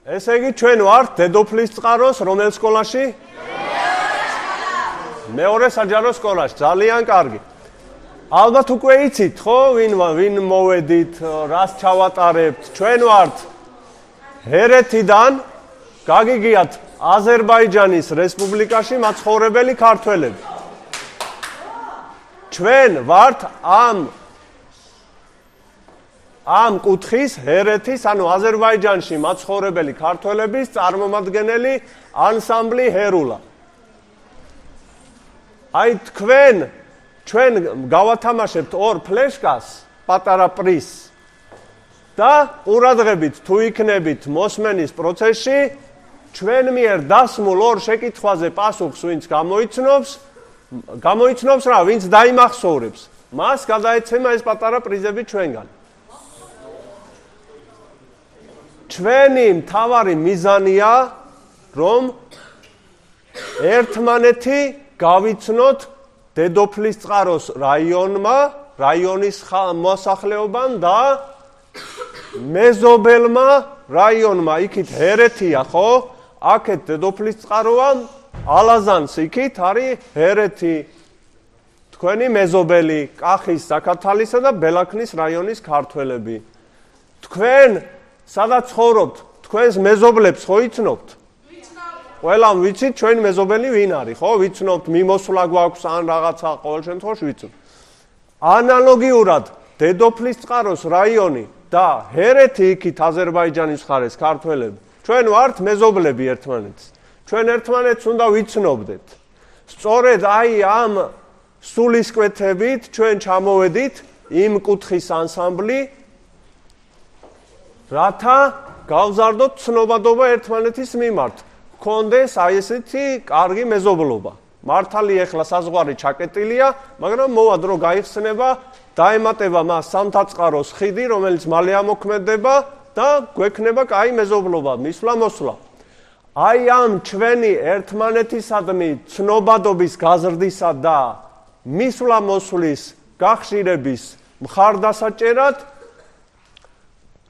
ესე იგი ჩვენ ვართ დედოფლის წყაროს რომელ სკოლაში? მეორე საჯარო სკოლაში. ძალიან კარგი. ალბათ უკვე იცით, ხო, ვინ მოვედით, რას ჩავატარებთ. ჩვენ ვართ ჰერეთიდან, გაგიგიათ აზერბაიჯანის რესპუბლიკაში მაცხოვრებელი ქართველები. ჩვენ ვართ ამ კუთხის ჰერეთის, ანუ აზერბაიჯანში მაცხოვრებელი ქართველების წარმომადგენელი ანსამბლი ჰერულა. აი ჩვენ გავათამაშებთ ორ ფლეშკას, პატარა პრიზს და ყურადღებით თუ იქნებით მოსმენის პროცესში, ჩვენ მიერ დასმულ ორ შეკითხვაზე პასუხს ვინც გამოიცნობს რა, ვინც დაიმახსოვრებს, მას გადაეცემა ეს პატარა პრიზები ჩვენგან. ჩვენი მთავარი მიზანია, რომ ერთმანეთი გავიცნოთ დედოფლის წყაროს რაიონის მოსახლეობამ და მეზობელმა რაიონმა, იქით ჰერეთია, ხო? აქეთ დედოფლის წყაროა, ალაზანს იქით არის ჰერეთი, თქვენი მეზობელი, კახის, ზაქათალისა და ბელაქნის რაიონის ქართველები. თქვენ სადაც ცხოვრობთ, თქვენს მეზობლებს ხო იცნობთ? ყველამ ვიცით ჩვენი მეზობელი ვინ არის, ხო? ვიცნობთ, მიმოსვლა გვაქვს ან რაღაცა, ყოველ შემთხვევაში ვიცნობთ. ანალოგიურად დედოფლის წყაროს რაიონი და ჰერეთი იქით აზერბაიჯანის მხარეს ქართველები. ჩვენ ვართ მეზობლები ერთმანეთს. ჩვენ ერთმანეთს უნდა ვიცნობდეთ. სწორედ აი ამ სულისკვეთებით ჩვენ ჩამოვედით იმ კუთხის ანსამბლი, რათა გავზარდოთ ცნობადობა ერთმანეთის მიმართ. გქონდეს აი ესეთი კარგი მეზობლობა. მართალი ეხლა საზღვარი ჩაკეტილია, მაგრამ მოვა დრო გაიხსნება, დაემატება მას სამთაწყაროს ხიდი, რომელიც მალე ამოქმედება და გვექნება კაი მეზობლობა, მისვლა-მოსვლა. აი ამ ჩვენი ერთმანეთისადმი ცნობადობის გაზრდისა და მისვლა-მოსვლის გახშირების მხარდასაჭერად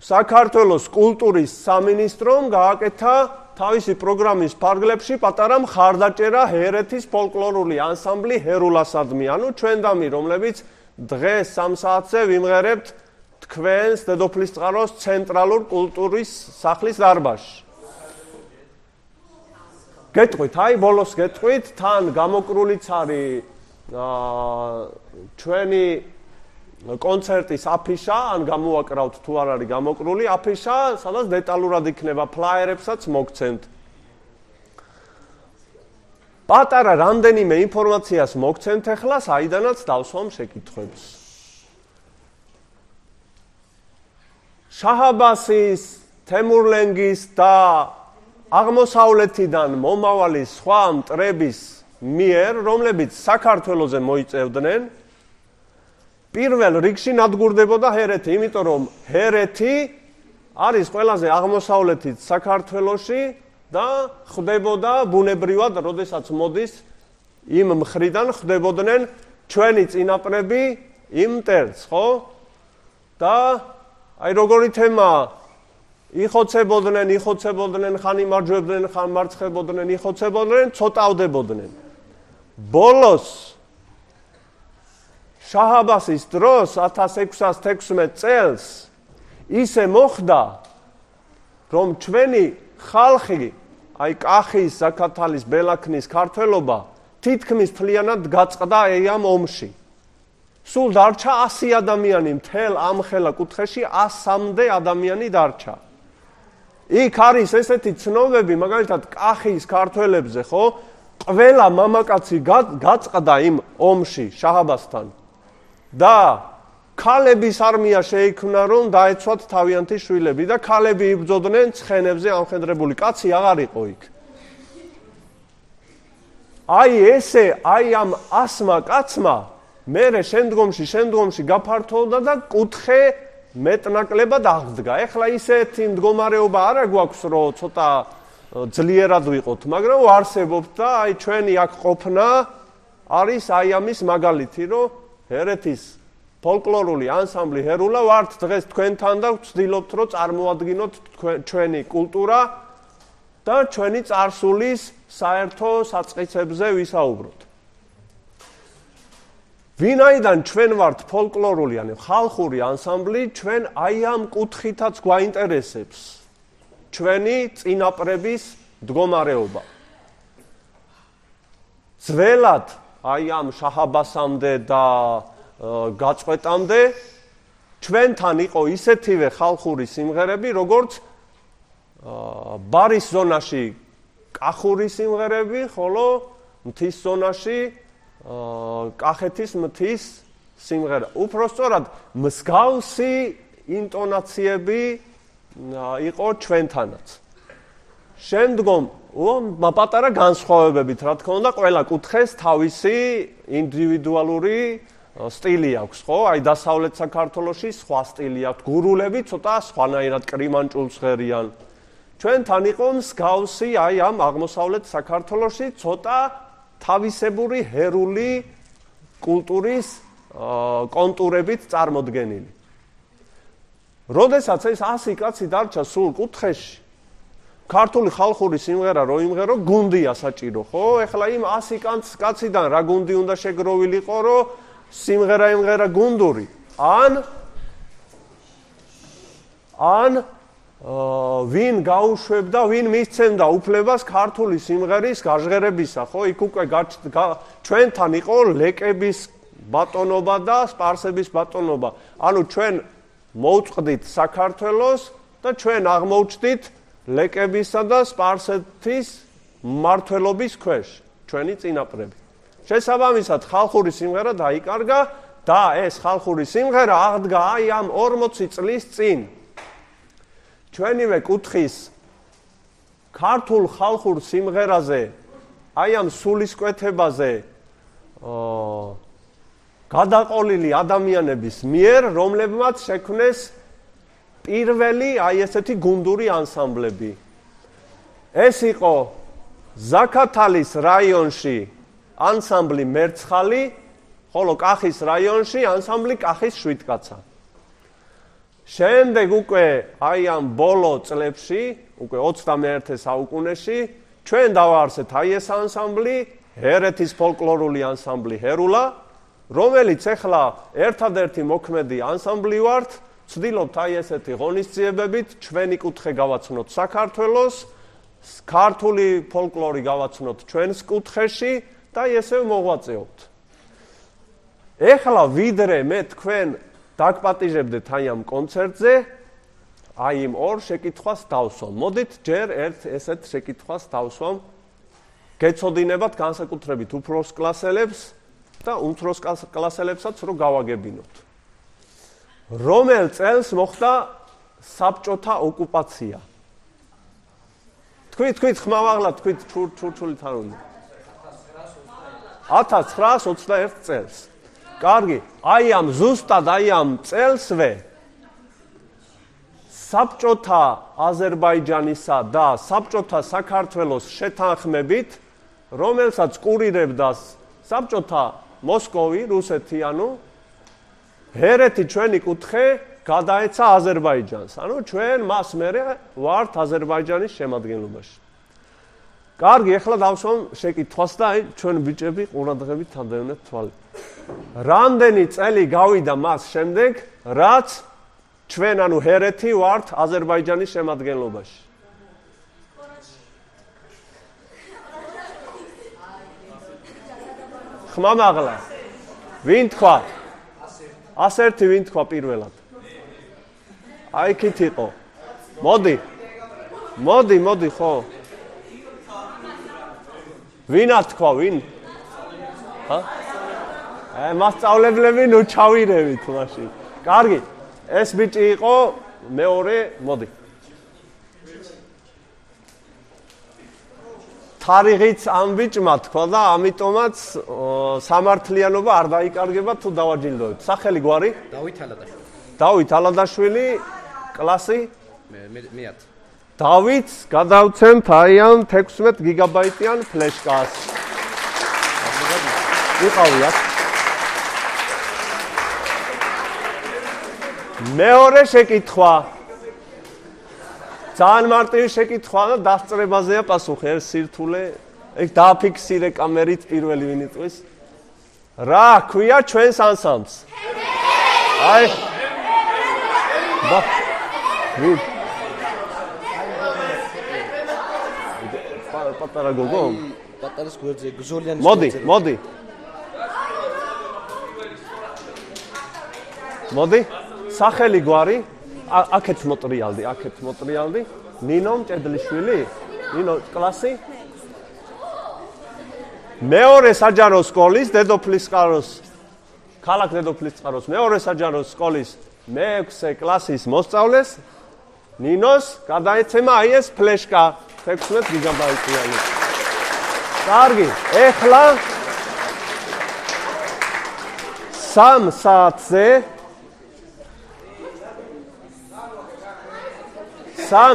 საქართველოს კულტურის სამინისტრომ გააკეთა თავისი პროგრამის ფარგლებში პატარა მხარდაჭერა ჰერეთის ფოლკლორული ანსამბლი ჰერულასადმი, ანუ ჩვენდამი, რომლებიც დღეს 3 საათზე ვიმღერებთ თქვენს დედოფლის წყაროს ცენტრალურ კულტურის სახლის დარბაზში. გეტყვით, აი ბოლოს გეტყვით, თან გამოკრულიც არის ჩვენი კონცერტის აფიშა, ან გამოვაკრავთ თუ არ არის გამოკრული აფიშა, სადაც დეტალურად იქნება ფლაიერებსაც მოგცემთ. პატარა რამდენიმე ინფორმაციას მოგცემთ ახლა, საიდანაც დავსვამ შეკითხვებს. შაჰ-აბასის, თემურლენგის და აღმოსავლეთიდან მომავალი სხვა მტრების მიერ, რომლებიც საქართველოზე მოიწევდნენ, პირველ რიგში ნადგურდებოდა ჰერეთი, იმიტომ რომ ჰერეთი არის ყველაზე აღმოსავლეთით საქართველოში და ხდებოდა ბუნებრივად, როდესაც მოდის იმ მხრიდან ხდებოდნენ ჩვენი წინაპრები იმ მტერს, ხო? და აი როგორი თემა იხოცებოდნენ, ხან იმარჯვებდნენ, ხან მარცხებოდნენ, ცოტავდებოდნენ. ბოლოს შაჰ-აბასის დროს 1616 წელს ისე მოხდა, რომ ჩვენი ხალხი, აი კახის, ზაქათალის, ბელაქნის ქართველობა თითქმის მთლიანად გაწყდა ამ ომში. სულ დარჩა 100 ადამიანი მთელ ამ ხელა კუთხეში 100-მდე ადამიანი დარჩა. იქ არის ესეთი ცნობები, მაგალითად კახის ქართველებზე, ხო? ყველა მამაკაცი გაწყდა იმ ომში შაჰ-აბასთან. და ქალების არმია შეიქმნა, რომ დაეცვათ თავიანთი შვილები და ქალები იბრძოდნენ ცხენებზე ამხედრებული, კაცი აღარ იყო იქ. აი ესე, აი ამ 100-მა კაცმა მერე შემდგომში გაფართოვდა და კუთხე მეტნაკლებად აღდგა. ეხლა ისეთი მდგომარეობა არა გვაქვს, რომ ცოტა ძლიერად ვიყოთ, მაგრამ ვარსებობთ და აი ჩვენი აქ ყოფნა არის აი ამის მაგალითი, რომ ჰერეთის ფოლკლორული ანსამბლი ჰერულა ვართ დღეს თქვენთან და ვცდილობთ რომ წარმოადგინოთ ჩვენი კულტურა და ჩვენი წარსულის საერთო საწყისებზე ვისაუბროთ. ვინაიდან ჩვენ ვართ ფოლკლორული, ანუ ხალხური ანსამბლი, ჩვენ აი ამ კუთხითაც გვაინტერესებს ჩვენი წინაპრების მდგომარეობა. ძველად აი ამ შაჰ-აბასამდე და გაწყვეტამდე ჩვენთან იყო ისეთივე ხალხური სიმღერები, როგორც ბარის ზონაში კახური სიმღერები, ხოლო მთის ზონაში კახეთის მთის სიმღერა. უпростоრად მსგავსი ინტონაციები იყო ჩვენთანაც. შემდგომ პატარა განსხვავებებით, რა თქმა უნდა, ყველა კუთხეს თავისი ინდივიდუალური სტილი აქვს, ხო? აი დასავლეთ საქართველოში სხვა სტილი აქვს, გურულები ცოტა სხვანაირად კრიმანჭულს ღერიან. ჩვენთან იყო მსგავსი აი ამ აღმოსავლეთ საქართველოში ცოტა თავისებური ჰერული კულტურის კონტურებით წარმოდგენილი. როდესაც ეს 100 კაცი დარჩა სულ კუთხეში, ქართული ხალხური სიმღერა რო იმღერო, გუნდია საჭირო, ხო? ეხლა იმ 100 კაციდან რა გუნდი უნდა შეგროვილიყო, რომ სიმღერა იმღერა გუნდური, ან ვინ გაუშვებდა, ვინ მისცემდა უფლებას ქართული სიმღერის გაჟღერებისა, ხო? იქ უკვე ჩვენთან იყო ლეკების ბატონობა და სპარსების ბატონობა. ანუ ჩვენ მოვწყდით საქართველოს და ჩვენ აღმოჩნდით ლეკებისა და სპარსეთის მმართველობის ქვეშ, ჩვენი წინაპრები. შესაბამისად ხალხური სიმღერა დაიკარგა და ეს ხალხური სიმღერა აღდგა აი ამ 40 წლის წინ. ჩვენივე კუთხის ქართულ ხალხურ სიმღერაზე, აი ამ სულისკვეთებაზე გადაყოლილი ადამიანების მიერ, რომლებმაც შექმნეს პირველი აი ესეთი გუნდური ანსამბლები. ეს იყო ზაქათალის რაიონში ანსამბლი მერცხალი, ხოლო კახის რაიონში ანსამბლი კახის შვიდკაცა. შემდეგ უკვე აი ამ ბოლო წლებში, უკვე 21 საუკუნეში, ჩვენ დავაარსეთ აი ეს ანსამბლი, ჰერეთის ფოლკლორული ანსამბლი ჰერულა, რომელიც ახლა ერთადერთი მოქმედი ანსამბლი ვართ, ვცდილობთ აი ესეთი ღონისძიებებით ჩვენი კუთხე გავაცნოთ საქართველოს, ქართული ფოლკლორი გავაცნოთ ჩვენს კუთხეში და ესე მოღვაწეობთ. ეხლა ვიდრე მე თქვენ დაგპატიჟებდეთ აი ამ კონცერტზე, აი იმ ორ შეკითხვას დავსვამ. მოდით ჯერ ერთ ესეთ შეკითხვას დავსვამ. გეცოდინებათ განსაკუთრებით უფროს კლასელებს და უმცროს კლასელებსაც რომ გავაგებინოთ. რომელ წელს მოხდა საბჭოთა ოკუპაცია? თქვით ხმავაღლა, თქვით ჩურჩულით არ უნდა. 1921 წელს. კარგი, აი ამ ზუსტად აი ამ წელსვე საბჭოთა აზერბაიჯანისა და საბჭოთა საქართველოს შეთანხმებით, რომელსაც კურირებდა საბჭოთა მოსკოვი, რუსეთი, ანუ ჰერეთი ჩვენი კუთხე გადაეცა აზერბაიჯანს. ანუ ჩვენ მას მერე ვართ აზერბაიჯანის შემადგენლობაში. კარგი, ეხლა დავსვამ შეკითხვას და აი ჩვენ ბიჭები ყურადღებით თანდაუნეთ თვალე. რამდენი წელი გავიდა მას შემდეგ, რაც ჩვენ ანუ ჰერეთი ვართ აზერბაიჯანის შემადგენლობაში? ხმამაღლა. ვინ თქვა? 101 ვინ თქვა პირველად? აი იქით იყო. მოდი, ხო. ვინა თქვა, ვინ? ჰა? მასწავლებლები ნუ ჩავირევით მაშინ. კარგი, ეს ბიჭი იყო მეორე, მოდი. თარიღიც ამ ბიჭმა თქვა და ამიტომაც სამართლიანობა არ დაიკარგება თუ დავაჯილდოებთ. სახელი გვარი? დავით ალადაშვილი, კლასი? მე-10. დავითს გადავცემთ აი ამ 16 გიგაბაიტიან ფლეშკას. იყავი აქ. მეორე შეკითხვა. ძალიან მარტივი შეკითხვა და დასწრებაზეა პასუხი, ერთ სირთულე. ეგ დააფიქსირე კამერით პირველი ვინ იტყვის. რა ქვია ჩვენს ანსამბლს? აი. ვინ? პატარა გოგო? პატარის გვერდზე გზოლიანის მოდი. მოდი. სახელი გვარი აქეთ მოტრიალდი. ნინო მჭედლიშვილი? ნინო კლასი? მეორე საჯარო სკოლის დედოფლისწყაროს ქალაქ დედოფლისწყაროს მეორე საჯარო სკოლის მე-6 კლასის მოსწავლეს ნინოს გადაეცემა აი ეს ფლეშკა 16 გიგაბაიტიანი. კარგი, ეხლა 3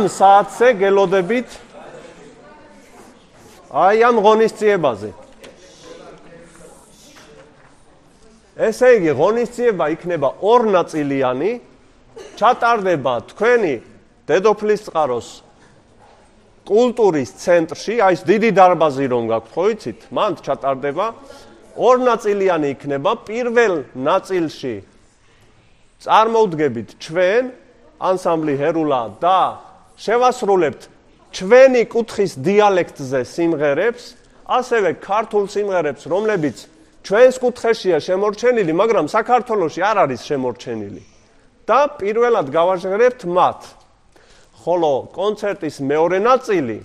საათზე გელოდებით აი ამ ღონისძიებაზე. ესე იგი, ღონისძიება იქნება ორ ნაწილიანი, ჩატარდება თქვენი დედოფლისწყაროს კულტურის ცენტრში, აი ეს დიდი დარბაზი რომ გაქვთ, ხო იცით? მან ჩატარდება ორ ნაწილიანი იქნება. პირველ ნაწილში წარმოვდგებით ჩვენ, ანსამბლი ჰერულა და შევასრულებთ ჩვენი კუთხის დიალექტზე სიმღერებს, ასევე ქართულ სიმღერებს, რომლებიც ჩვენს კუთხეშია შემორჩენილი, მაგრამ საქართველოში არ არის შემორჩენილი. და პირველად გავაჟღერებთ მათ. ხოლო კონცერტის მეორე ნაწილი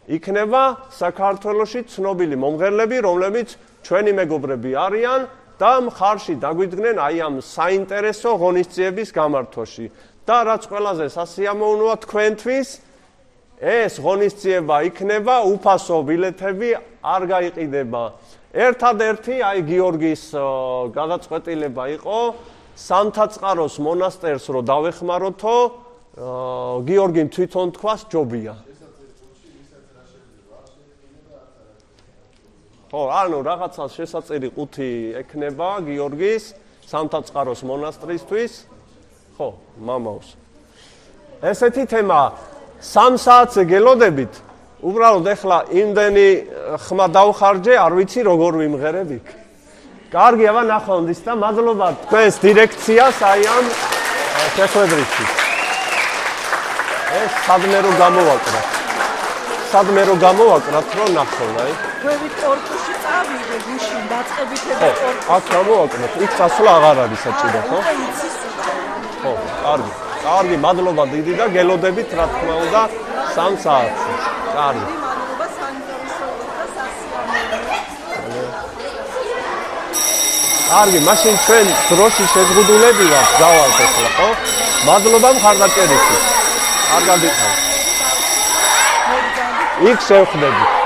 იქნება საქართველოში ცნობილი მომღერლები, რომლებიც ჩვენი მეგობრები არიან და მხარში დაგვიდგნენ აი ამ საინტერესო ღონისძიების გამართვაში. და რაც ყველაზე სასიამოვნოა თქვენთვის, ეს ღონისძიება იქნება უფასო ბილეთები არ გაიყიდება. ერთადერთი აი გიორგის გადაწყვეტილება იყო სამთაწყაროს მონასტერს რო დავეხმაროთო, გიორგიმ თვითონ თქვას ჯობია. ხო, ანუ რაღაცას შესაწირი ყუთი ექნება გიორგის სამთაწყაროს მონასტრისთვის. ხო, მამაოს. ესეთი თემა 3 საათზე გელოდებით. უბრალოდ ეხლა იმდენი ხმა დავხარჯე, არ ვიცი როგორ ვიმღერები. კარგი, აბა ნახვამდის და მადლობა თქვენს დირექციას აი ამ შეხვედრისთვის. ეს სადმე რო გამოვაკრათ, რომ ნახონ, აი. გვერდით კორპუსში წავიდე, გუშინ დაწყებითები კორპუსი. აქ გამოვაკრათ, იქ წასვლა აღარ არის საჭირო, ხო? ხო, კარგი. კარგი, მადლობა დიდი და გელოდებით, რა თქმა უნდა, 3 საათზე. კარგი. მადლობა საინტერესოა და სასიამოვნოა. კარგი, მაშინ ჩვენ დროში შეზღუდულები ვართ, დავალთ ახლა, ხო? მადლობა მხარდაჭერისთვის. კარგად იყავით. იქ შევხვდებით.